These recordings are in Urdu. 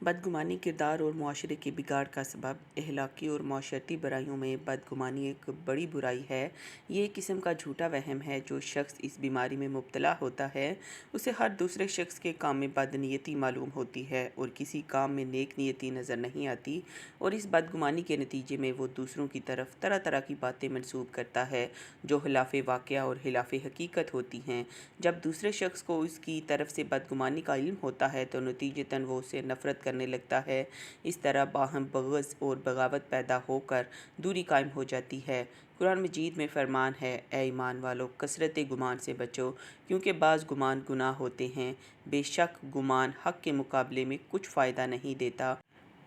بدگمانی کردار اور معاشرے کے بگاڑ کا سبب۔ اخلاقی اور معاشرتی برائیوں میں بدگمانی ایک بڑی برائی ہے۔ یہ ایک قسم کا جھوٹا وہم ہے۔ جو شخص اس بیماری میں مبتلا ہوتا ہے اسے ہر دوسرے شخص کے کام میں بد نیتی معلوم ہوتی ہے اور کسی کام میں نیک نیتی نظر نہیں آتی، اور اس بدگمانی کے نتیجے میں وہ دوسروں کی طرف طرح طرح کی باتیں منسوب کرتا ہے جو خلاف واقعہ اور خلاف حقیقت ہوتی ہیں۔ جب دوسرے شخص کو اس کی طرف سے بدگمانی کا علم ہوتا ہے تو نتیجتاً وہ اسے نفرت کرنے لگتا ہے۔ اس طرح باہم بغض اور بغاوت پیدا ہو کر دوری قائم ہو جاتی ہے۔ قرآن مجید میں فرمان ہے، اے ایمان والو، کثرت گمان سے بچو، کیونکہ بعض گمان گناہ ہوتے ہیں۔ بے شک گمان حق کے مقابلے میں کچھ فائدہ نہیں دیتا،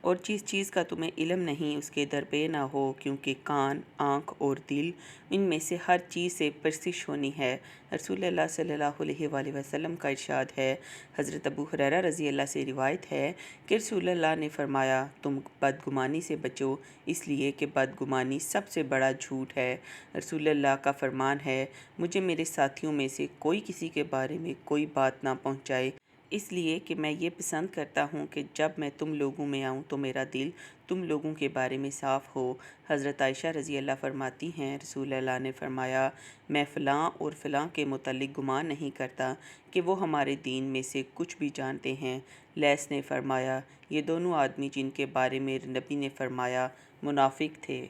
اور جس چیز کا تمہیں علم نہیں اس کے درپے نہ ہو، کیونکہ کان، آنکھ اور دل، ان میں سے ہر چیز سے پرسش ہونی ہے۔ رسول اللہ صلی اللہ علیہ وآلہ وسلم کا ارشاد ہے۔ حضرت ابو ہریرہ رضی اللہ سے روایت ہے کہ رسول اللہ نے فرمایا، تم بدگمانی سے بچو، اس لیے کہ بدگمانی سب سے بڑا جھوٹ ہے۔ رسول اللہ کا فرمان ہے، مجھے میرے ساتھیوں میں سے کوئی کسی کے بارے میں کوئی بات نہ پہنچائے، اس لیے کہ میں یہ پسند کرتا ہوں کہ جب میں تم لوگوں میں آؤں تو میرا دل تم لوگوں کے بارے میں صاف ہو۔ حضرت عائشہ رضی اللہ فرماتی ہیں، رسول اللہ نے فرمایا، میں فلاں اور فلاں کے متعلق گمان نہیں کرتا کہ وہ ہمارے دین میں سے کچھ بھی جانتے ہیں۔ لیث نے فرمایا، یہ دونوں آدمی جن کے بارے میں نبی نے فرمایا منافق تھے۔